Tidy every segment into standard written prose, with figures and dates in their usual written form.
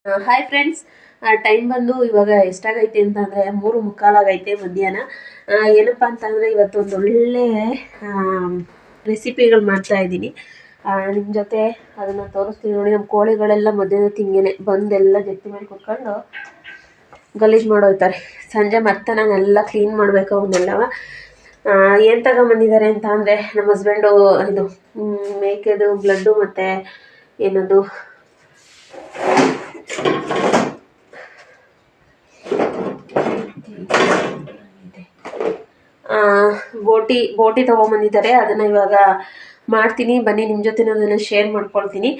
Hi friends, time ಬಂದು ಇವಾಗ ಎಷ್ಟಾಗೈತೆ ಅಂತಂದರೆ 3:45 ಆಗೈತೆ ಮಧ್ಯಾಹ್ನ. ಏನಪ್ಪ ಅಂತಂದರೆ ಇವತ್ತು ಒಂದು ಒಳ್ಳೆ ರೆಸಿಪಿಗಳು ಮಾಡ್ತಾಯಿದ್ದೀನಿ. ನಿಮ್ಮ ಜೊತೆ ಅದನ್ನು ತೋರಿಸ್ತೀನಿ ನೋಡಿ. ನಮ್ಮ ಕೋಳಿಗಳೆಲ್ಲ ಮಧ್ಯಾಹ್ನ ತಿಂಗೇನೆ ಬಂದೆಲ್ಲ ಜೊತೆ ಮೇಲೆ ಕುತ್ಕೊಂಡು ಗಲೀಜು ಮಾಡೋಯ್ತಾರೆ. ಸಂಜೆ ಮತ್ತೆ ನಾನೆಲ್ಲ ಕ್ಲೀನ್ ಮಾಡಬೇಕು ಅವನ್ನೆಲ್ಲ. ಏನು ತಗೊಂಬಂದಿದ್ದಾರೆ ಅಂತ ಅಂದರೆ ನಮ್ಮ ಹಸ್ಬೆಂಡು ಇದು ಮೇಕೆದು ಬ್ಲಡ್ಡು ಮತ್ತು ಏನದು ಬೋಟಿ ತೊಗೊಂಬಂದಿದ್ದಾರೆ. ಅದನ್ನು ಇವಾಗ ಮಾಡ್ತೀನಿ, ಬನ್ನಿ ನಿಮ್ಮ ಜೊತೆ ಅದನ್ನು ಶೇರ್ ಮಾಡ್ಕೊಳ್ತೀನಿ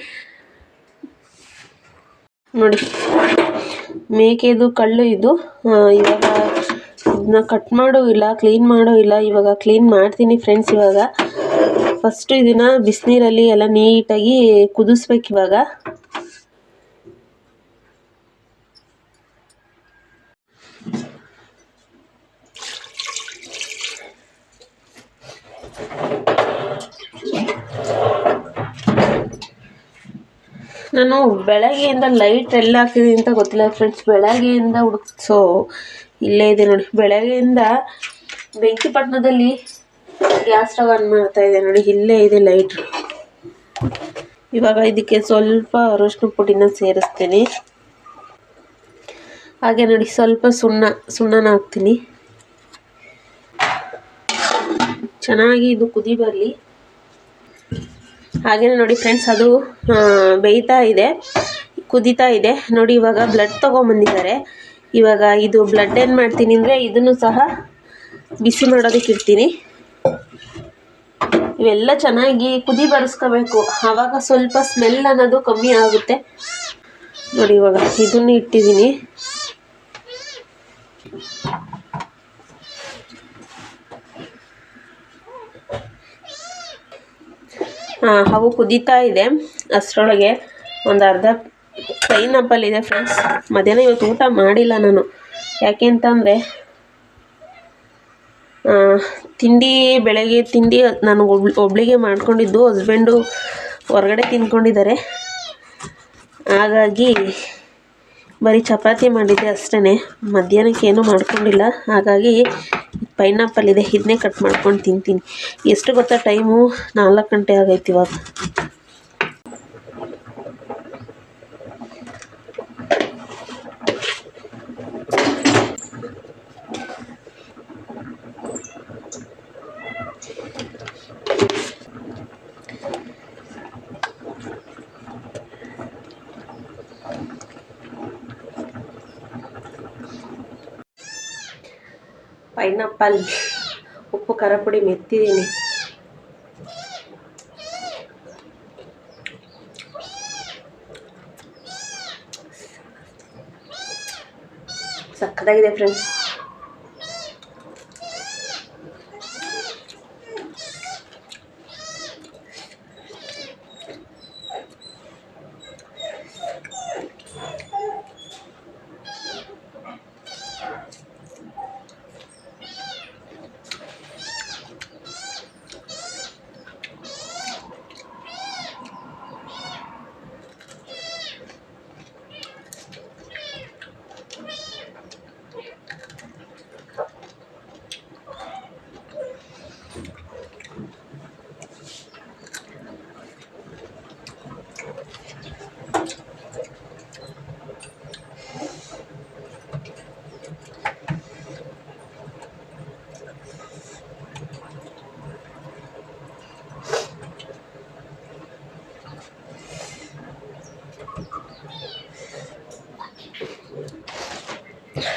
ನೋಡಿ. ಮೇಕೆದು ಕಳ್ಳು ಇದು. ಇವಾಗ ಇದನ್ನ ಕಟ್ ಮಾಡೋ ಇಲ್ಲ, ಕ್ಲೀನ್ ಮಾಡೋ ಇಲ್ಲ. ಇವಾಗ ಕ್ಲೀನ್ ಮಾಡ್ತೀನಿ ಫ್ರೆಂಡ್ಸ್. ಇವಾಗ ಫಸ್ಟು ಇದನ್ನು ಬಿಸಿನೀರಲ್ಲಿ ಎಲ್ಲ ನೀಟಾಗಿ ಕುದಿಸ್ಬೇಕು. ಇವಾಗ ನಾನು ಬೆಳಗ್ಗೆಯಿಂದ ಲೈಟ್ ಎಲ್ಲ ಹಾಕಿದ್ದೀನಿ ಅಂತ ಗೊತ್ತಿಲ್ಲ ಫ್ರೆಂಡ್ಸ್. ಬೆಳಗ್ಗೆಯಿಂದ ಇಲ್ಲೇ ಇದೆ ನೋಡಿ. ಬೆಳಗ್ಗೆಯಿಂದ ಬೆಂಕಿಪಟ್ಟಣದಲ್ಲಿ ಗ್ಯಾಸ್ ಸ್ಟವ್ ಆನ್ ಮಾಡ್ತಾಯಿದೆ ನೋಡಿ. ಇಲ್ಲೇ ಇದೆ ಲೈಟ್. ಇವಾಗ ಇದಕ್ಕೆ ಸ್ವಲ್ಪ ಅರಶಿನ ಪುಡಿನ ಸೇರಿಸ್ತೀನಿ. ಹಾಗೆ ನೋಡಿ ಸ್ವಲ್ಪ ಸುಣ್ಣನ ಹಾಕ್ತೀನಿ. ಚೆನ್ನಾಗಿ ಇದು ಕುದಿ ಬರಲಿ. ಹಾಗೇ ನೋಡಿ ಫ್ರೆಂಡ್ಸ್, ಅದು ಬೇಯ್ತಾ ಇದೆ, ಕುದೀತಾ ಇದೆ ನೋಡಿ. ಇವಾಗ ಬ್ಲಡ್ ತೊಗೊಂಬಂದಿದ್ದಾರೆ. ಇವಾಗ ಇದು ಬ್ಲಡ್ ಏನು ಮಾಡ್ತೀನಿ ಅಂದರೆ ಇದನ್ನು ಸಹ ಬಿಸಿ ಮಾಡೋದಕ್ಕೆ ಇಡ್ತೀನಿ. ಇವೆಲ್ಲ ಚೆನ್ನಾಗಿ ಕುದಿ ಬರೆಸ್ಕೋಬೇಕು, ಆವಾಗ ಸ್ವಲ್ಪ ಸ್ಮೆಲ್ ಅನ್ನೋದು ಕಮ್ಮಿ ಆಗುತ್ತೆ ನೋಡಿ. ಇವಾಗ ಇದನ್ನು ಇಟ್ಟಿದ್ದೀನಿ. ಅವು ಕುದೀತಾ ಇದೆ. ಅಷ್ಟರೊಳಗೆ ಒಂದು ಅರ್ಧ ಪೈನಾಪಲ್ ಇದೆ ಫ್ರೆಂಡ್ಸ್. ಮಧ್ಯಾಹ್ನ ಇವತ್ತು ಊಟ ಮಾಡಿಲ್ಲ ನಾನು. ಯಾಕೆ ಅಂತಂದರೆ ಬೆಳಗ್ಗೆ ತಿಂಡಿ ನಾನು ಒಬ್ಳಿಗೆ ಮಾಡ್ಕೊಂಡಿದ್ದು. ಹಸ್ಬೆಂಡು ಹೊರಗಡೆ ತಿಂದ್ಕೊಂಡಿದ್ದಾರೆ. ಹಾಗಾಗಿ ಬರೀ ಚಪಾತಿ ಮಾಡಿದ್ದೆ ಅಷ್ಟೇ. ಮಧ್ಯಾಹ್ನಕ್ಕೆ ಏನೂ ಮಾಡ್ಕೊಂಡಿಲ್ಲ. ಹಾಗಾಗಿ ಪೈನಾಪಲ್ ಇದೆ, ಇದನ್ನೇ ಕಟ್ ಮಾಡ್ಕೊಂಡು ತಿಂತೀನಿ. ಎಷ್ಟು ಗೊತ್ತಾ ಟೈಮು? 4 ಗಂಟೆ ಆಗೈತೆ ಇವಾಗ. ಪೈನಾಪಲ್ ಉಪ್ಪು ಖಾರ ಪುಡಿ ಮೆತ್ತಿದ್ದೀನಿ. ಸಕ್ಕತ್ತಾಗಿದೆ ಫ್ರೆಂಡ್ಸ್.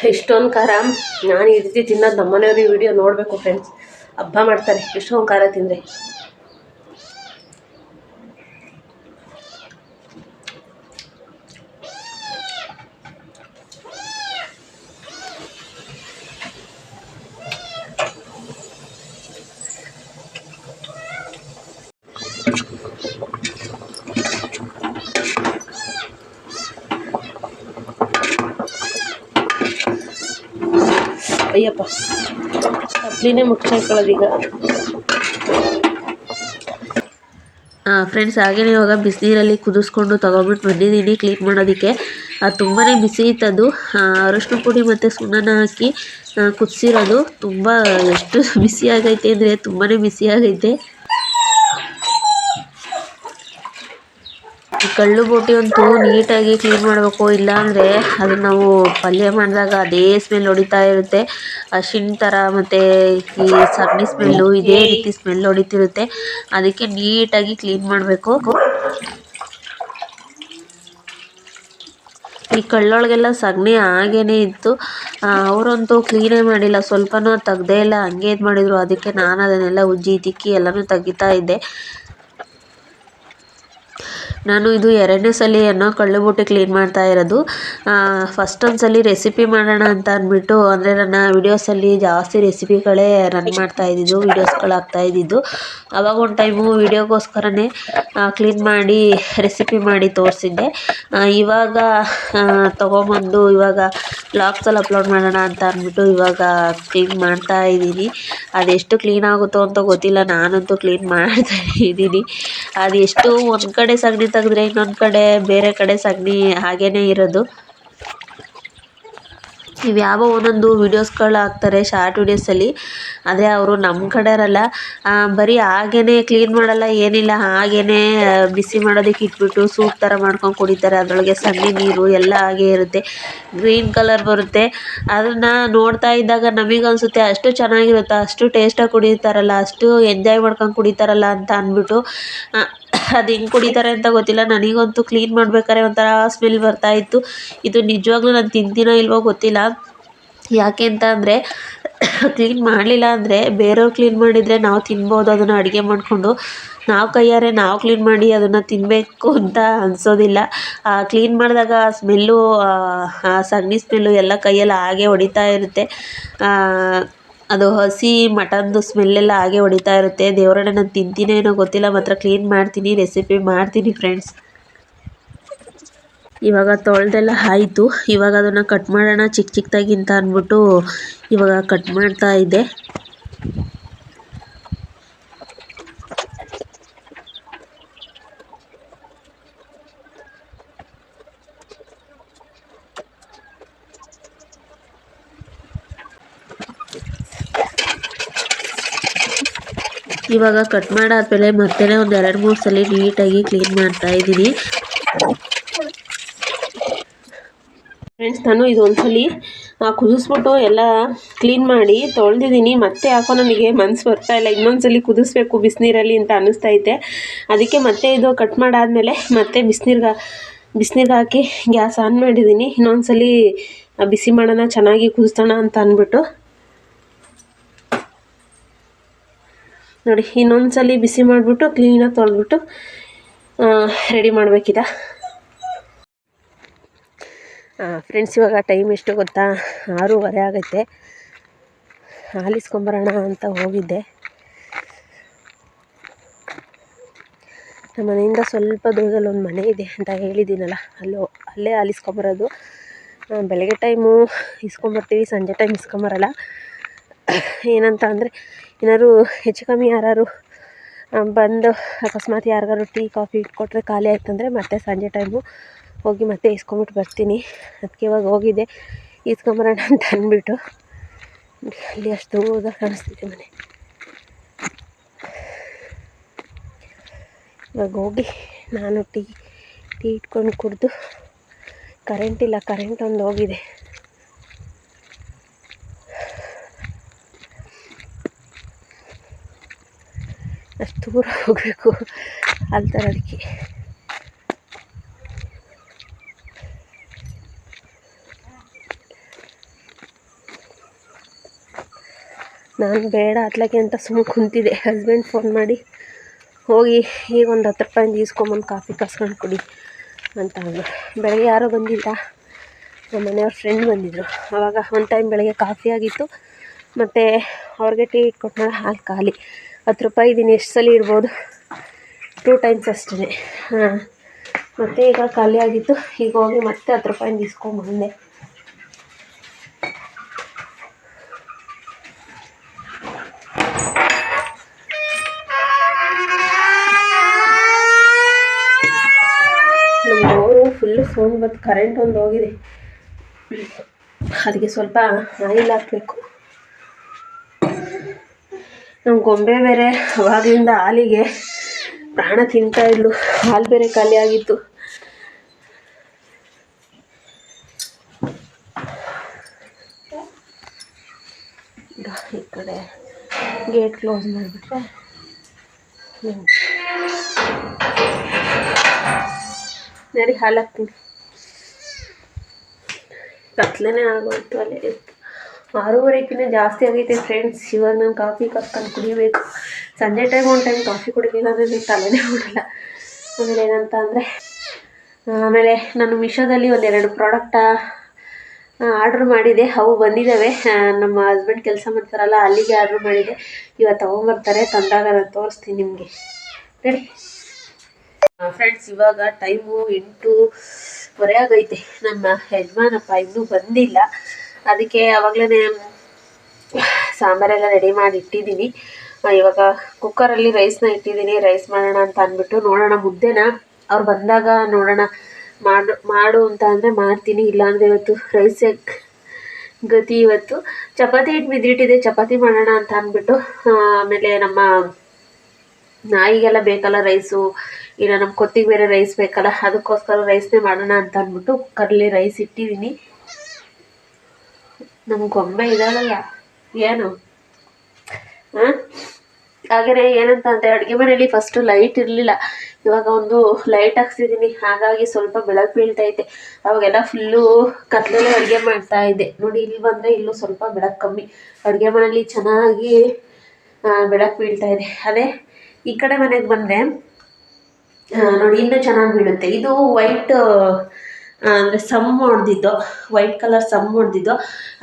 ಇಷ್ಟೊಂದು ಖಾರ ನಾನು ಈ ರೀತಿ ತಿನ್ನೋದು ನಮ್ಮನೆಯವ್ರಿಗೆ ವಿಡಿಯೋ ನೋಡಬೇಕು ಫ್ರೆಂಡ್ಸ್. ಹಬ್ಬ ಮಾಡ್ತಾರೆ ಇಷ್ಟೊಂದು ಖಾರ ತಿಂದರೆ. ಅಯ್ಯಪ್ಪ, ತಪ್ಪಲಿನೇ ಮುಚ್ಚಾಕೊಳ್ಳೋದೀಗ. ಫ್ರೆಂಡ್ಸ್, ಹಾಗೆಯೇ ಇವಾಗ ಬಿಸಿನೀರಲ್ಲಿ ಕುದಿಸ್ಕೊಂಡು ತೊಗೊಬಿಟ್ಟು ಬಂದಿದ್ದೀನಿ ಕ್ಲೀನ್ ಮಾಡೋದಕ್ಕೆ. ಅದು ತುಂಬಾ ಬಿಸಿ ಇತ್ತದು. ಅರಶಿನ ಪುಡಿ ಮತ್ತು ಸುಣ್ಣನ ಹಾಕಿ ಕುದಿಸಿರೋದು. ತುಂಬ ಎಷ್ಟು ಬಿಸಿ ಆಗೈತೆ ಅಂದರೆ ತುಂಬಾ ಬಿಸಿ ಆಗೈತೆ. ಈ ಕಳ್ಳು ಬೋಟಿ ಅಂತೂ ನೀಟಾಗಿ ಕ್ಲೀನ್ ಮಾಡಬೇಕು, ಇಲ್ಲಾಂದರೆ ಅದನ್ನು ನಾವು ಪಲ್ಯ ಮಾಡಿದಾಗ ಅದೇ ಸ್ಮೆಲ್ ಹೊಡಿತಾ ಇರುತ್ತೆ. ಅರಿಶಿಣ ಥರ ಮತ್ತು ಈ ಸಗಣಿ ಸ್ಮೆಲ್ಲು ಇದೇ ರೀತಿ ಸ್ಮೆಲ್ ಹೊಡಿತಿರುತ್ತೆ. ಅದಕ್ಕೆ ನೀಟಾಗಿ ಕ್ಲೀನ್ ಮಾಡಬೇಕು. ಈ ಕಳ್ಳೊಳಗೆಲ್ಲ ಸಗಣಿ ಹಾಗೇ ಇತ್ತು. ಅವರಂತೂ ಕ್ಲೀನೇ ಮಾಡಿಲ್ಲ, ಸ್ವಲ್ಪನೂ ತೆಗ್ದೇ ಇಲ್ಲ, ಹಂಗೆ ಇದು ಮಾಡಿದರು. ಅದಕ್ಕೆ ನಾನು ಅದನ್ನೆಲ್ಲ ಉಜ್ಜಿ ತಿಕ್ಕಿ ಎಲ್ಲನೂ ತೆಗಿತಾ ಇದ್ದೆ. ನಾನು ಇದು 2ನೇ ಸಲ ಕಳ್ಳು ಬೋಟಿ ಕ್ಲೀನ್ ಮಾಡ್ತಾ ಇರೋದು. ಫಸ್ಟ್ ಒಂದು ಸಲ ರೆಸಿಪಿ ಮಾಡೋಣ ಅಂತ ಅಂದ್ಬಿಟ್ಟು, ಅಂದರೆ ನನ್ನ ವೀಡಿಯೋಸಲ್ಲಿ ಜಾಸ್ತಿ ರೆಸಿಪಿಗಳೇ ರನ್ ಮಾಡ್ತಾ ಇದ್ದಿದ್ದು, ವೀಡಿಯೋಸ್ಗಳಾಗ್ತಾ ಇದ್ದಿದ್ದು. ಆವಾಗ ಒಂದು ಟೈಮು ವೀಡಿಯೋಗೋಸ್ಕರನೇ ಕ್ಲೀನ್ ಮಾಡಿ ರೆಸಿಪಿ ಮಾಡಿ ತೋರಿಸಿದ್ದೆ. ಇವಾಗ ತೊಗೊಂಬಂದು ಇವಾಗ ವ್ಲಾಗ್ಸಲ್ಲಿ ಅಪ್ಲೋಡ್ ಮಾಡೋಣ ಅಂತ ಅಂದ್ಬಿಟ್ಟು ಇವಾಗ ಕ್ಲೀನ್ ಮಾಡ್ತಾ ಇದ್ದೀನಿ. ಅದೆಷ್ಟು ಕ್ಲೀನ್ ಆಗುತ್ತೋ ಅಂತ ಗೊತ್ತಿಲ್ಲ, ನಾನಂತೂ ಕ್ಲೀನ್ ಮಾಡ್ತಾ ಇದ್ದೀನಿ. ಅದು ಎಷ್ಟು ಒಂದು ಕಡೆ ಸಗಣಿ ತೆಗೆದ್ರೆ ಇನ್ನೊಂದು ಕಡೆ ಬೇರೆ ಕಡೆ ಸಗಣಿ ಹಾಗೇ ಇರೋದು. ಇವ್ಯಾವ ಒಂದೊಂದು ವೀಡಿಯೋಸ್ಗಳು ಹಾಕ್ತಾರೆ ಶಾರ್ಟ್ ವೀಡಿಯೋಸಲ್ಲಿ, ಆದರೆ ಅವರು ನಮ್ಮ ಕಡೆಯವರಲ್ಲ. ಬರೀ ಹಾಗೇ ಕ್ಲೀನ್ ಮಾಡಲ್ಲ, ಏನಿಲ್ಲ, ಹಾಗೇ ಬಿಸಿ ಮಾಡೋದಕ್ಕೆ ಇಟ್ಬಿಟ್ಟು ಸೂಪ್ ಥರ ಮಾಡ್ಕೊಂಡು ಕುಡಿತಾರೆ. ಅದರೊಳಗೆ ಸಗಣಿ ನೀರು ಎಲ್ಲ ಹಾಗೇ ಇರುತ್ತೆ, ಗ್ರೀನ್ ಕಲರ್ ಬರುತ್ತೆ. ಅದನ್ನು ನೋಡ್ತಾ ಇದ್ದಾಗ ನಮಗನ್ಸುತ್ತೆ ಅಷ್ಟು ಚೆನ್ನಾಗಿರುತ್ತೆ, ಅಷ್ಟು ಟೇಸ್ಟಾಗಿ ಕುಡಿತಾರಲ್ಲ, ಅಷ್ಟು ಎಂಜಾಯ್ ಮಾಡ್ಕೊಂಡು ಕುಡಿತಾರಲ್ಲ ಅಂತ ಅಂದ್ಬಿಟ್ಟು. ಅದು ಹೆಂಗೆ ಕುಡಿತಾರೆ ಅಂತ ಗೊತ್ತಿಲ್ಲ, ನನಗಂತೂ ಕ್ಲೀನ್ ಮಾಡ್ಬೇಕಾದ್ರೆ ಒಂಥರ ಸ್ಮೆಲ್ ಬರ್ತಾಯಿತ್ತು. ಇದು ನಿಜವಾಗ್ಲೂ ನಾನು ತಿಂತೀನೋ ಇಲ್ವೋ ಗೊತ್ತಿಲ್ಲ. ಯಾಕೆ ಅಂತ ಅಂದರೆ ಕ್ಲೀನ್ ಮಾಡಲಿಲ್ಲ ಅಂದರೆ ಬೇರೆಯವ್ರು ಕ್ಲೀನ್ ಮಾಡಿದರೆ ನಾವು ತಿನ್ಬೋದು ಅದನ್ನು ಅಡುಗೆ ಮಾಡಿಕೊಂಡು. ನಾವು ಕೈಯಾರೆ ನಾವು ಕ್ಲೀನ್ ಮಾಡಿ ಅದನ್ನು ತಿನ್ನಬೇಕು ಅಂತ ಅನಿಸೋದಿಲ್ಲ. ಕ್ಲೀನ್ ಮಾಡಿದಾಗ ಸ್ಮೆಲ್ಲು, ಸಗಣಿ ಸ್ಮೆಲ್ಲು ಎಲ್ಲ ಕೈಯಲ್ಲಿ ಹಾಗೆ ಹೊಡಿತಾ ಇರುತ್ತೆ. ಅದು ಹಸಿ ಮಟನ್ದು ಸ್ಮೆಲ್ಲೆಲ್ಲ ಹಾಗೆ ಹೊಡಿತಾ ಇರುತ್ತೆ. ದೇವರನ್ನ ನಾನು ತಿಂತೀನಿ ಏನೋ ಗೊತ್ತಿಲ್ಲ, ಮಾತ್ರ ಕ್ಲೀನ್ ಮಾಡ್ತೀನಿ, ರೆಸಿಪಿ ಮಾಡ್ತೀನಿ ಫ್ರೆಂಡ್ಸ್. ಇವಾಗ ತೊಳೆದೆಲ್ಲ ಆಯಿತು. ಇವಾಗ ಅದನ್ನು ಕಟ್ ಮಾಡೋಣ ಚಿಕ್ಕ ಚಿಕ್ಕದಾಗಿ ಅಂತ ಅಂದ್ಬಿಟ್ಟು ಇವಾಗ ಕಟ್ ಮಾಡ್ತಾ ಇದ್ದೆ. ಇವಾಗ ಕಟ್ ಮಾಡಾದ್ಮೇಲೆ ಮತ್ತೆ ಒಂದು 2-3 ಸಲ ನೀಟಾಗಿ ಕ್ಲೀನ್ ಮಾಡ್ತಾ ಇದ್ದೀನಿ ಫ್ರೆಂಡ್ಸ್. ನಾನು ಇದೊಂದ್ಸಲಿ ಕುದಿಸ್ಬಿಟ್ಟು ಎಲ್ಲ ಕ್ಲೀನ್ ಮಾಡಿ ತೊಳೆದಿದ್ದೀನಿ. ಮತ್ತೆ ಯಾಕೋ ನನಗೆ ಮನಸ್ಸು ಬರ್ತಾ ಇಲ್ಲ, ಇನ್ನೊಂದ್ಸಲಿ ಕುದಿಸ್ಬೇಕು ಬಿಸಿನೀರಲ್ಲಿ ಅಂತ ಅನ್ನಿಸ್ತೈತೆ. ಅದಕ್ಕೆ ಮತ್ತೆ ಇದು ಕಟ್ ಮಾಡಾದ್ಮೇಲೆ ಮತ್ತೆ ಬಿಸಿನೀರಿಗೆ ಹಾಕಿ ಗ್ಯಾಸ್ ಆನ್ ಮಾಡಿದ್ದೀನಿ. ಇನ್ನೊಂದ್ಸಲಿ ಬಿಸಿ ಮಾಡೋಣ, ಚೆನ್ನಾಗಿ ಕುದಿಸೋಣ ಅಂತ ಅಂದ್ಬಿಟ್ಟು. ನೋಡಿ, ಇನ್ನೊಂದ್ಸಲಿ ಬಿಸಿ ಮಾಡಿಬಿಟ್ಟು ಕ್ಲೀನಾಗಿ ತೊಳೆದ್ಬಿಟ್ಟು ರೆಡಿ ಮಾಡಬೇಕಿದೆ ಫ್ರೆಂಡ್ಸ್. ಇವಾಗ ಟೈಮ್ ಎಷ್ಟು ಗೊತ್ತಾ, 6:30 ಆಗೈತೆ. ಹಾಲಿಸ್ಕೊಂಬರೋಣ ಅಂತ ಹೋಗಿದ್ದೆ. ನಮ್ಮ ಮನೆಯಿಂದ ಸ್ವಲ್ಪ ದೂರದಲ್ಲಿ ಒಂದು ಮನೆ ಇದೆ ಅಂತ ಹೇಳಿದ್ದೀನಲ್ಲ, ಅಲ್ಲೇ ಹಾಲಿಸ್ಕೊಂಬರೋದು. ಬೆಳಗ್ಗೆ ಟೈಮು ಇಸ್ಕೊಂಬರ್ತೀವಿ, ಸಂಜೆ ಟೈಮ್ ಇಸ್ಕೊಂಬರಲ್ಲ. ಏನಂತ ಅಂದರೆ ಏನಾದ್ರು ಹೆಚ್ಚು ಕಮ್ಮಿ ಯಾರು ಬಂದು ಅಕಸ್ಮಾತ್ ಯಾರಿಗಾರು ಟೀ ಕಾಫಿ ಇಟ್ಕೊಟ್ರೆ ಖಾಲಿ ಆಯ್ತಂದರೆ ಮತ್ತೆ ಸಂಜೆ ಟೈಮು ಹೋಗಿ ಮತ್ತೆ ಇಸ್ಕೊಂಬಿಟ್ಟು ಬರ್ತೀನಿ. ಅದಕ್ಕೆ ಇವಾಗ ಹೋಗಿದ್ದೆ ಇಸ್ಕೊಂಬರೋಣ ಅಂತ ಅಂದ್ಬಿಟ್ಟು. ಅಲ್ಲಿ ಅಷ್ಟು ದೂರದಾಗ ಕಾಣಿಸ್ತಿದೆ ಮನೆ. ಇವಾಗ ಹೋಗಿ ನಾನು ಟೀ ಇಟ್ಕೊಂಡು ಕುಡಿದು, ಕರೆಂಟ್ ಇಲ್ಲ, ಕರೆಂಟ್ ಒಂದು ಹೋಗಿದೆ. ಅಷ್ಟು ದೂರ ಹೋಗಬೇಕು ಹಾಲು ತರೋದಕ್ಕೆ. ನಾನು ಬೇಡ ಅತ್ಲಕ್ಕೆ ಅಂತ ಸುಮ್ಮನೆ ಕುಂತಿದ್ದೆ. ಹಸ್ಬೆಂಡ್ ಫೋನ್ ಮಾಡಿ ಹೋಗಿ ಈಗ ಒಂದು 10 ರೂಪಾಯಿಂದ ಈಸ್ಕೊಂಬಂದು ಕಾಫಿ ಕಾಸ್ಕೊಂಡು ಕುಡಿ ಅಂತ ಅಂದರು. ಬೆಳಗ್ಗೆ ಯಾರೋ ಬಂದಿಲ್ಲ, ನಮ್ಮ ಮನೆಯವ್ರ ಫ್ರೆಂಡ್ ಬಂದಿದ್ದರು. ಆವಾಗ ಒಂದು ಟೈಮ್ ಬೆಳಗ್ಗೆ ಕಾಫಿ ಆಗಿತ್ತು, ಮತ್ತು ಅವ್ರಿಗೆ ಟೀ ಇಟ್ಕೊಟ್ಮೇಲೆ ಹಾಲು ಖಾಲಿ. 10 ರೂಪಾಯಿ ಇದೀನಿ, ಎಷ್ಟು ಸಲ ಇಡ್ಬೋದು, 2 ಟೈಮ್ಸ್ ಅಷ್ಟೇ. ಮತ್ತು ಈಗ ಖಾಲಿ ಆಗಿತ್ತು. ಈಗ ಹೋಗಿ ಮತ್ತೆ 10 ರೂಪಾಯಿಂದ ಇಸ್ಕೊಂಬಂದೆ. ನಮ್ಮವರು ಫುಲ್ಲು ಸೌಂಡ್ ಬತ್ತು. ಕರೆಂಟ್ ಒಂದು ಹೋಗಿದೆ, ಅದಕ್ಕೆ ಸ್ವಲ್ಪ ಆಯಿಲ್ ಹಾಕಬೇಕು. ನಮ್ಮ ಗೊಂಬೆ ಬೇರೆ ಅವಾಗಲಿಂದ ಹಾಲಿಗೆ ಪ್ರಾಣ ತಿಂತಾ ಇದ್ಲು. ಹಾಲು ಬೇರೆ ಖಾಲಿ ಆಗಿತ್ತು. ಈ ಕಡೆ ಗೇಟ್ ಕ್ಲೋಸ್ ಮಾಡಿಬಿಟ್ರೆ ನಡಿ ಹಾಲು ಹಾಕ್ತೀನಿ. ಕತ್ಲೆನೇ ಆಗೋಯ್ತು. ಅಲ್ಲೇ 6:30 ಜಾಸ್ತಿ ಆಗೈತೆ ಫ್ರೆಂಡ್ಸ್. ಇವಾಗ ನಾನು ಕಾಫಿ ಕರ್ಕೊಂಡು ಕುಡಿಬೇಕು. ಸಂಜೆ ಟೈಮ್ ಒಂದು ಟೈಮ್ ಕಾಫಿ ಕುಡಿಲಿಲ್ಲ ಅಂದರೆ ತಲೆನೇ ಹೊಡಲ್ಲ. ಆಮೇಲೆ ಏನಂತ ಅಂದರೆ, ಆಮೇಲೆ ನಾನು ಮಿಶೋದಲ್ಲಿ ಒಂದೆರಡು ಪ್ರಾಡಕ್ಟ ಆರ್ಡ್ರ್ ಮಾಡಿದೆ. ಅವು ಬಂದಿದ್ದಾವೆ. ನಮ್ಮ ಹಸ್ಬೆಂಡ್ ಕೆಲಸ ಮಾಡ್ತಾರಲ್ಲ, ಅಲ್ಲಿಗೆ ಆರ್ಡ್ರ್ ಮಾಡಿದೆ. ಇವತ್ತು ತೊಗೊಂಬರ್ತಾರೆ. ತಂದಾಗ ನಾನು ತೋರಿಸ್ತೀನಿ ನಿಮಗೆ. ರೆಡಿ ಫ್ರೆಂಡ್ಸ್, ಇವಾಗ ಟೈಮು 8:30 ಆಗೈತೆ. ನಮ್ಮ ಯಜಮಾನಪ್ಪ ಇನ್ನೂ ಬಂದಿಲ್ಲ. ಅದಕ್ಕೆ ಆವಾಗಲೇ ಸಾಂಬಾರೆಲ್ಲ ರೆಡಿ ಮಾಡಿ ಇಟ್ಟಿದ್ದೀನಿ. ಇವಾಗ ಕುಕ್ಕರಲ್ಲಿ ರೈಸ್ನ ಇಟ್ಟಿದ್ದೀನಿ. ರೈಸ್ ಮಾಡೋಣ ಅಂತ ಅಂದ್ಬಿಟ್ಟು ನೋಡೋಣ. ಮುದ್ದೆನ ಅವ್ರು ಬಂದಾಗ ನೋಡೋಣ. ಮಾಡು ಅಂತ ಅಂದರೆ ಮಾಡ್ತೀನಿ, ಇಲ್ಲಾಂದರೆ ಇವತ್ತು ರೈಸೇ ಗತಿ. ಇವತ್ತು ಚಪಾತಿ ಹಿಟ್ಟು ಬಿದ್ದಿಟ್ಟಿದೆ, ಚಪಾತಿ ಮಾಡೋಣ ಅಂತ ಅಂದ್ಬಿಟ್ಟು. ಆಮೇಲೆ ನಮ್ಮ ನಾಯಿಗೆಲ್ಲ ಬೇಕಲ್ಲ ರೈಸು, ಇಲ್ಲ ನಮ್ಮ ಕೊತ್ತಿಗೆ ಬೇರೆ ರೈಸ್ ಬೇಕಲ್ಲ, ಅದಕ್ಕೋಸ್ಕರ ರೈಸ್ನೇ ಮಾಡೋಣ ಅಂತ ಅಂದ್ಬಿಟ್ಟು ಕುಕ್ಕರಲ್ಲಿ ರೈಸ್ ಇಟ್ಟಿದ್ದೀನಿ. ನಮ್ಮ ಗೊಂಬೆ ಇದ್ದಾಳಲ್ಲ, ಏನು ಹಾಗೆಯೇ ಏನಂತ ಅಂದರೆ, ಅಡುಗೆ ಮನೆಯಲ್ಲಿ ಫಸ್ಟು ಲೈಟ್ ಇರಲಿಲ್ಲ. ಇವಾಗ ಒಂದು ಲೈಟ್ ಹಾಕ್ಸಿದ್ದೀನಿ. ಹಾಗಾಗಿ ಸ್ವಲ್ಪ ಬೆಳಕು ಬೀಳ್ತೈತೆ. ಅವಾಗೆಲ್ಲ ಫುಲ್ಲು ಕತ್ಲಲ್ಲೇ ಅಡುಗೆ ಮಾಡ್ತಾಯಿದ್ದೆ. ನೋಡಿ, ಇಲ್ಲಿ ಬಂದರೆ ಇಲ್ಲೂ ಸ್ವಲ್ಪ ಬೆಳಕು ಕಮ್ಮಿ. ಅಡುಗೆ ಮನೆಯಲ್ಲಿ ಚೆನ್ನಾಗಿ ಬೆಳಕು ಬೀಳ್ತಾಯಿದೆ. ಅದೇ ಈ ಕಡೆ ಮನೆಗೆ ಬಂದರೆ ನೋಡಿ, ಇನ್ನೂ ಚೆನ್ನಾಗಿ ಬೀಳುತ್ತೆ. ಇದು ವೈಟ್ ಅಂದರೆ ಸಮ್ ಹೊಡೆದಿದ್ದು, ವೈಟ್ ಕಲರ್ ಸಮ್ ಹೊಡೆದಿದ್ದು.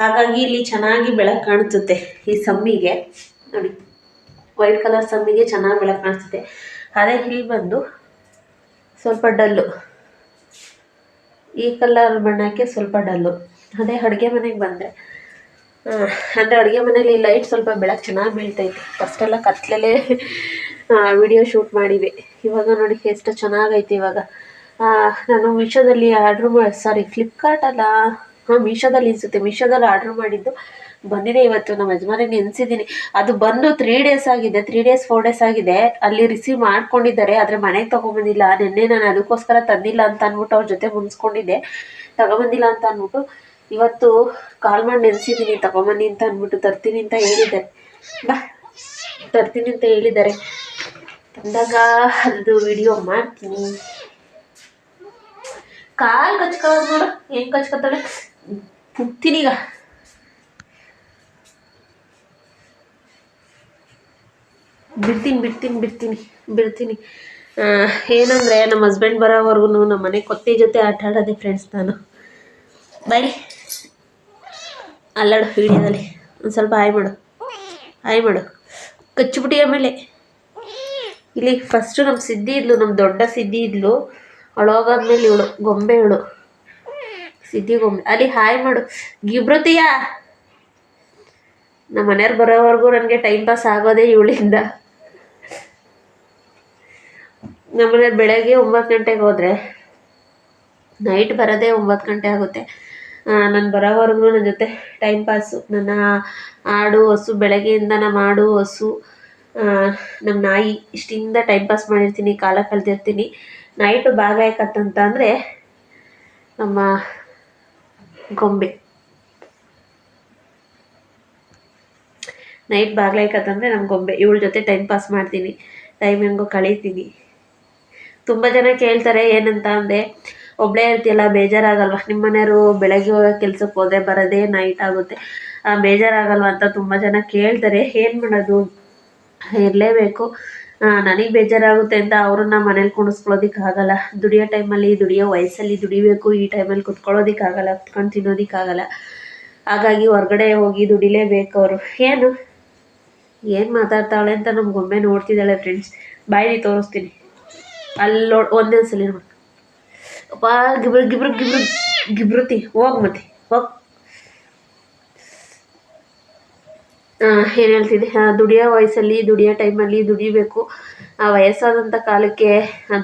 ಹಾಗಾಗಿ ಇಲ್ಲಿ ಚೆನ್ನಾಗಿ ಬೆಳಕು ಕಾಣಿಸುತ್ತೆ. ಈ ಸಮ್ಮಿಗೆ ನೋಡಿ, ವೈಟ್ ಕಲರ್ ಸಮ್ಮಿಗೆ ಚೆನ್ನಾಗಿ ಬೆಳಕು ಕಾಣಿಸುತ್ತೆ. ಅದೇ ಇಲ್ಲಿ ಬಂದು ಸ್ವಲ್ಪ ಡಲ್ಲು, ಈ ಕಲರ್ ಬಣ್ಣಕ್ಕೆ ಸ್ವಲ್ಪ ಡಲ್ಲು. ಅದೇ ಅಡುಗೆ ಮನೆಗೆ ಬಂದರೆ ಅಂದರೆ ಅಡುಗೆ ಮನೇಲಿ ಲೈಟ್ ಸ್ವಲ್ಪ ಬೆಳಕು ಚೆನ್ನಾಗಿ ಬೀಳ್ತೈತೆ. ಫಸ್ಟೆಲ್ಲ ಕತ್ಲಲ್ಲೇ ವಿಡಿಯೋ ಶೂಟ್ ಮಾಡಿವೆ. ಇವಾಗ ನೋಡಿ ಎಷ್ಟು ಚೆನ್ನಾಗೈತೆ. ಇವಾಗ ನಾನು ಮೀಶೋದಲ್ಲಿ ಫ್ಲಿಪ್ಕಾರ್ಟಲ್ಲ, ಮೀಶೋದಲ್ಲಿ ಅನಿಸುತ್ತೆ. ಮೀಶೋದಲ್ಲಿ ಆರ್ಡ್ರ್ ಮಾಡಿದ್ದು ಬಂದಿದೆ. ಇವತ್ತು ನಮ್ಮ ಯಜಮಾನಿಗೆ ನೆನೆಸಿದ್ದೀನಿ. ಅದು ಬಂದು 3 days ಆಗಿದೆ. 3 days 4 days ಆಗಿದೆ. ಅಲ್ಲಿ ರಿಸೀವ್ ಮಾಡ್ಕೊಂಡಿದ್ದಾರೆ, ಆದರೆ ಮನೆಗೆ ತೊಗೊಂಬಂದಿಲ್ಲ. ನಿನ್ನೆ ನಾನು ಅದಕ್ಕೋಸ್ಕರ ತಂದಿಲ್ಲ ಅಂತ ಅಂದ್ಬಿಟ್ಟು ಅವ್ರ ಜೊತೆ ಮುನ್ಸ್ಕೊಂಡಿದ್ದೆ. ತಗೊಬಂದಿಲ್ಲ ಅಂತ ಅಂದ್ಬಿಟ್ಟು ಇವತ್ತು ಕಾಲ್ ಮಾಡಿ ನೆನೆಸಿದ್ದೀನಿ. ತಗೊಂಬನ್ನಿ ಅಂತ ಅಂದ್ಬಿಟ್ಟು ತರ್ತೀನಿ ಅಂತ ಹೇಳಿದ್ದಾರೆ. ತಂದಾಗ ಅದು ವಿಡಿಯೋ ಮಾಡ್ತೀನಿ. ಕಾಲು ಕಚ್ಕೊಳ್ಳೋದು ನೋಡು, ಹೆಂಗೆ ಕಚ್ಕೊತಾಳೆ. ಪುಡ್ತೀನಿ ಈಗ. ಬಿಡ್ತೀನಿ. ಏನಂದರೆ, ನಮ್ಮ ಹಸ್ಬೆಂಡ್ ಬರೋವರೆಗೂ ನಮ್ಮ ಮನೆ ಕೊತ್ತೆ ಜೊತೆ ಆಟ ಆಡೋದೆ ಫ್ರೆಂಡ್ಸ್ ನಾನು. ಬಾಯ್ ಅಲ್ಲಾಡು ವಿಡಿಯೋದಲ್ಲಿ ಒಂದು ಸ್ವಲ್ಪ ಹಾಯ್ ಮಾಡು. ಕಚ್ಚಿಬಿಟ್ಟು ಆಮೇಲೆ ಇಲ್ಲಿ ಫಸ್ಟು ನಮ್ಮ ಸಿದ್ಧಿ ಇದ್ಲು, ನಮ್ಮ ದೊಡ್ಡ ಸಿದ್ಧಿ ಇದ್ಲು. ಅವಳೋಗಾದ್ಮೇಲೆ ಇವಳು ಗೊಂಬೆ, ಸಿದ್ಧಿ ಗೊಂಬೆ. ಅಲ್ಲಿ ಹಾಯ್ ಮಾಡು. ಗಿಬ್ರತಿಯ ನಮ್ಮ ಮನೆಯವ್ರು ಬರೋವರೆಗೂ ನನಗೆ ಟೈಮ್ ಪಾಸ್ ಆಗೋದೇ ಇವಳಿಂದ. ನಮ್ಮನೆಯವ್ರು ಬೆಳಗ್ಗೆ 9 ಗಂಟೆಗೆ ಹೋದರೆ ನೈಟ್ ಬರೋದೇ 9 ಗಂಟೆ ಆಗುತ್ತೆ. ನಾನು ಬರೋವರೆಗೂ ನನ್ನ ಜೊತೆ ಟೈಮ್ ಪಾಸು. ನನ್ನ ಆಡು ಹಸು, ಬೆಳಗ್ಗೆಯಿಂದ ನಮ್ಮ ಆಡು ಹಸು, ನಮ್ಮ ನಾಯಿ, ಇಷ್ಟಿಂದ ಟೈಮ್ ಪಾಸ್ ಮಾಡಿರ್ತೀನಿ, ಕಾಲ ಕಳೆದಿರ್ತೀನಿ. ನೈಟು ಬಾಗಾಯಕತ್ತಂತ ಅಂದರೆ ನಮ್ಮ ಗೊಂಬೆ. ನೈಟ್ ಬಾಗ್ಲಾಯ್ಕತ್ತಂದರೆ ನಮ್ಮ ಗೊಂಬೆ. ಇವಳ ಜೊತೆ ಟೈಮ್ ಪಾಸ್ ಮಾಡ್ತೀನಿ, ಟೈಮ್ ಹೆಂಗೋ ಕಳೀತೀನಿ. ತುಂಬ ಜನ ಕೇಳ್ತಾರೆ ಏನಂತ ಅಂದೆ, ಒಬ್ಬಳೇ ಇರ್ತೀಯಲ್ಲ ಬೇಜಾರಾಗಲ್ವ? ನಿಮ್ಮ ಮನೆಯವರು ಬೆಳಗ್ಗೆ ಕೆಲ್ಸಕ್ಕೆ ಹೋದರೆ ಬರೋದೇ ನೈಟ್ ಆಗುತ್ತೆ, ಬೇಜಾರಾಗಲ್ವ ಅಂತ ತುಂಬ ಜನ ಕೇಳ್ತಾರೆ. ಏನು ಮಾಡೋದು, ಇರಲೇಬೇಕು. ನನಗೆ ಬೇಜಾರಾಗುತ್ತೆ ಅಂತ ಅವ್ರನ್ನ ಮನೇಲಿ ಕುಣಿಸ್ಕೊಳ್ಳೋದಕ್ಕಾಗಲ್ಲ. ದುಡಿಯೋ ಟೈಮಲ್ಲಿ, ದುಡಿಯೋ ವಯಸ್ಸಲ್ಲಿ ದುಡಿಬೇಕು. ಈ ಟೈಮಲ್ಲಿ ಕುತ್ಕೊಳ್ಳೋದಕ್ಕಾಗಲ್ಲ, ಕುತ್ಕೊಂಡು ತಿನ್ನೋದಕ್ಕಾಗಲ್ಲ. ಹಾಗಾಗಿ ಹೊರಗಡೆ ಹೋಗಿ ದುಡಿಲೇಬೇಕು ಅವರು. ಏನು ಮಾತಾಡ್ತಾಳೆ ಅಂತ ನಮ್ಮ ಗೊಂಬೆ ನೋಡ್ತಿದ್ದಾಳೆ ಫ್ರೆಂಡ್ಸ್. ಬಾಯಿ ತೋರಿಸ್ತೀನಿ, ಅಲ್ಲಿ ಒಂದೇ ಸಲ ನೋಡಿ. ಅಪ್ಪ ಗಿಬ್ರುತಿ ಹೋಗಿ ಮತ್ತೆ ಹೋಗಿ. ಏನು ಹೇಳ್ತಿದ್ದೆ, ದುಡಿಯೋ ವಯಸ್ಸಲ್ಲಿ ದುಡಿಯೋ ಟೈಮಲ್ಲಿ ದುಡಿಬೇಕು. ವಯಸ್ಸಾದಂಥ ಕಾಲಕ್ಕೆ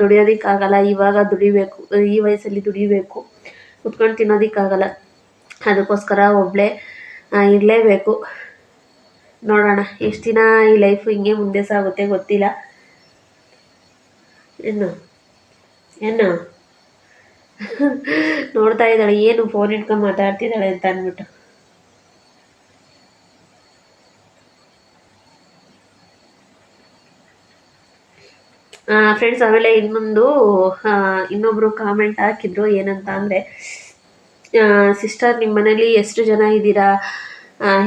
ದುಡಿಯೋದಕ್ಕಾಗಲ್ಲ. ಇವಾಗ ದುಡಿಬೇಕು, ಈ ವಯಸ್ಸಲ್ಲಿ ದುಡಿಬೇಕು, ಕುತ್ಕೊಂಡು ತಿನ್ನೋದಕ್ಕಾಗಲ್ಲ. ಅದಕ್ಕೋಸ್ಕರ ಒಬ್ಬಳೇ ಇರಲೇಬೇಕು. ನೋಡೋಣ ಎಷ್ಟು ದಿನ ಈ ಲೈಫು ಹಿಂಗೆ ಮುಂದೆ ಸಾಗುತ್ತೆ ಗೊತ್ತಿಲ್ಲ. ಏನು ನೋಡ್ತಾ ಇದ್ದಾಳೆ, ಏನು ಫೋನ್ ಇಟ್ಕೊಂಡು ಮಾತಾಡ್ತಿದ್ದಾಳೆ ಅಂತ ಅಂದ್ಬಿಟ್ಟು. ಫ್ರೆಂಡ್ಸ್, ಆಮೇಲೆ ಇನ್ನೊಬ್ರು ಕಾಮೆಂಟ್ ಹಾಕಿದ್ರು. ಏನಂತ ಅಂದರೆ, ಸಿಸ್ಟರ್ ನಿಮ್ಮ ಮನೇಲಿ ಎಷ್ಟು ಜನ ಇದ್ದೀರಾ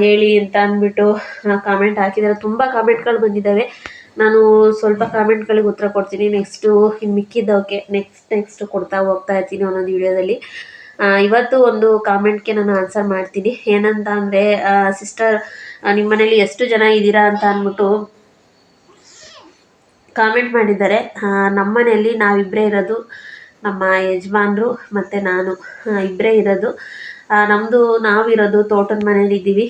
ಹೇಳಿ ಅಂತ ಅಂದ್ಬಿಟ್ಟು ಕಾಮೆಂಟ್ ಹಾಕಿದ್ದಾರೆ. ತುಂಬ ಕಾಮೆಂಟ್ಗಳು ಬಂದಿದ್ದಾವೆ. ನಾನು ಸ್ವಲ್ಪ ಕಾಮೆಂಟ್ಗಳಿಗೆ ಉತ್ತರ ಕೊಡ್ತೀನಿ. ನೆಕ್ಸ್ಟು ಇನ್ನು ಮಿಕ್ಕಿದ್ದವಕ್ಕೆ ನೆಕ್ಸ್ಟ್ ಕೊಡ್ತಾ ಹೋಗ್ತಾ ಇರ್ತೀನಿ ಒಂದೊಂದು ವಿಡಿಯೋದಲ್ಲಿ. ಇವತ್ತು ಒಂದು ಕಾಮೆಂಟ್ಗೆ ನಾನು ಆನ್ಸರ್ ಮಾಡ್ತೀನಿ. ಏನಂತ ಅಂದರೆ, ಸಿಸ್ಟರ್ ನಿಮ್ಮ ಮನೇಲಿ ಎಷ್ಟು ಜನ ಇದ್ದೀರಾ ಅಂತ ಅಂದ್ಬಿಟ್ಟು ಕಾಮೆಂಟ್ ಮಾಡಿದ್ದಾರೆ. ನಮ್ಮ ಮನೆಯಲ್ಲಿ ನಾವಿಬ್ಬರೇ ಇರೋದು, ನಮ್ಮ ಯಜಮಾನ್ರು ಮತ್ತು ನಾನು ಇಬ್ಬರೇ ಇರೋದು. ನಾವಿರೋದು ತೋಟದ ಮನೇಲಿದ್ದೀವಿ.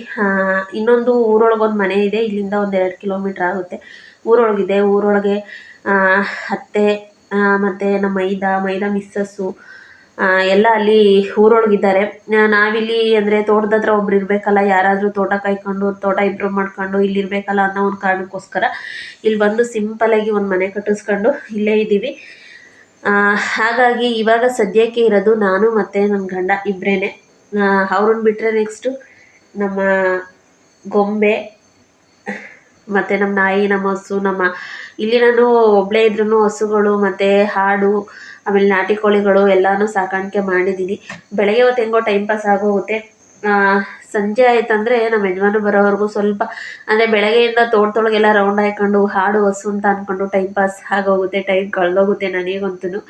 ಇನ್ನೊಂದು ಊರೊಳಗೊಂದು ಮನೆ ಇದೆ, ಇಲ್ಲಿಂದ ಒಂದು 2 ಕಿಲೋಮೀಟ್ರ್ ಆಗುತ್ತೆ. ಊರೊಳಗೆ ಅತ್ತೆ ಮತ್ತು ನಮ್ಮ ಮೈದಾ ಮಿಸ್ಸಸ್ಸು ಎಲ್ಲ ಅಲ್ಲಿ ಊರೊಳಗಿದ್ದಾರೆ. ನಾವಿಲ್ಲಿ ಅಂದರೆ ತೋಟದ ಹತ್ರ ಒಬ್ರು ಇರಬೇಕಲ್ಲ, ಯಾರಾದರೂ ತೋಟ ಕಾಯ್ಕೊಂಡು ತೋಟ ಇಂಪ್ರೂವ್ ಮಾಡ್ಕೊಂಡು ಇಲ್ಲಿರಬೇಕಲ್ಲ ಅನ್ನೋ ಒಂದು ಕಾರಣಕ್ಕೋಸ್ಕರ ಇಲ್ಲಿ ಬಂದು ಸಿಂಪಲಾಗಿ ಒಂದು ಮನೆ ಕಟ್ಟಿಸ್ಕೊಂಡು ಇಲ್ಲೇ ಇದ್ದೀವಿ. ಹಾಗಾಗಿ ಇವಾಗ ಸದ್ಯಕ್ಕೆ ಇರೋದು ನಾನು ಮತ್ತು ನನ್ನ ಗಂಡ ಇಬ್ಬರೇ. ಅವ್ರನ್ನ ಬಿಟ್ಟರೆ ನೆಕ್ಸ್ಟು ನಮ್ಮ ಗೊಂಬೆ ಮತ್ತು ನಮ್ಮ ನಾಯಿ, ನಮ್ಮ ಹಸು. ಇಲ್ಲಿ ನಾನು ಒಬ್ಬಳೇ ಇದ್ರೂ ಹಸುಗಳು ಮತ್ತು ಹಾಡು, ಆಮೇಲೆ ನಾಟಿ ಕೋಳಿಗಳು ಎಲ್ಲನೂ ಸಾಕಾಣಿಕೆ ಮಾಡಿದ್ದೀನಿ. ಬೆಳಗ್ಗೆ ಹೊತ್ತು ಹೆಂಗೋ ಟೈಮ್ ಪಾಸ್ ಆಗೋಗುತ್ತೆ. ಸಂಜೆ ಆಯ್ತಂದರೆ ನಮ್ಮ ಯಜಮಾನ ಬರೋವರೆಗೂ ಸ್ವಲ್ಪ ಅಂದರೆ ಬೆಳಗ್ಗೆಯಿಂದ ತೋಟದೊಳಗೆಲ್ಲ ರೌಂಡ್ ಹಾಕ್ಕೊಂಡು ಹಾಡು ಹಸು ಅಂತ ಅಂದ್ಕೊಂಡು ಟೈಮ್ ಪಾಸ್ ಆಗೋಗುತ್ತೆ, ಟೈಮ್ ಕಳೆದೋಗುತ್ತೆ ನನಗಂತೂ.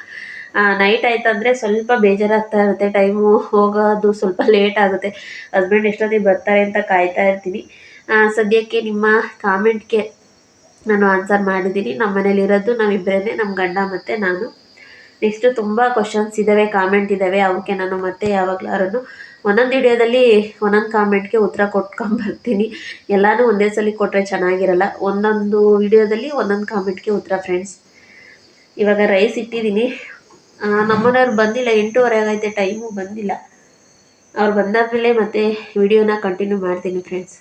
ನೈಟ್ ಆಯ್ತಂದರೆ ಸ್ವಲ್ಪ ಬೇಜಾರಾಗ್ತಾ ಇರುತ್ತೆ, ಟೈಮು ಹೋಗೋದು ಸ್ವಲ್ಪ ಲೇಟ್ ಆಗುತ್ತೆ. ಹಸ್ಬೆಂಡ್ ಎಷ್ಟೊತ್ತಿಗೆ ಬರ್ತಾರೆ ಅಂತ ಕಾಯ್ತಾ ಇರ್ತೀನಿ. ಸದ್ಯಕ್ಕೆ ನಿಮ್ಮ ಕಾಮೆಂಟ್ಗೆ ನಾನು ಆನ್ಸರ್ ಮಾಡಿದ್ದೀನಿ. ನಮ್ಮ ಮನೇಲಿರೋದು ನಾವಿಬ್ಬರೇ, ನಮ್ಮ ಗಂಡ ಮತ್ತು ನಾನು. ನೆಕ್ಸ್ಟು ತುಂಬ ಕ್ವಶನ್ಸ್ ಇದ್ದಾವೆ, ಕಾಮೆಂಟ್ ಇದ್ದಾವೆ. ಅವಕ್ಕೆ ನಾನು ಮತ್ತೆ ಯಾವಾಗಲಾದ್ರೂ ಒಂದೊಂದು ವಿಡಿಯೋದಲ್ಲಿ ಒಂದೊಂದು ಕಾಮೆಂಟ್ಗೆ ಉತ್ತರ ಕೊಟ್ಕೊಂಬರ್ತೀನಿ. ಎಲ್ಲನೂ ಒಂದೇ ಸಲ ಕೊಟ್ಟರೆ ಚೆನ್ನಾಗಿರಲ್ಲ. ಒಂದೊಂದು ವಿಡಿಯೋದಲ್ಲಿ ಒಂದೊಂದು ಕಾಮೆಂಟ್ಗೆ ಉತ್ತರ ಫ್ರೆಂಡ್ಸ್. ಇವಾಗ ರೈಸ್ ಇಟ್ಟಿದ್ದೀನಿ. ನಮ್ಮನೆಯವ್ರು ಬಂದಿಲ್ಲ, 8:30 ಆಗೈತೆ, ಟೈಮು ಬಂದಿಲ್ಲ. ಅವ್ರು ಬಂದಾದಮೇಲೆ ಮತ್ತೆ ವಿಡಿಯೋನ ಕಂಟಿನ್ಯೂ ಮಾಡ್ತೀನಿ ಫ್ರೆಂಡ್ಸ್.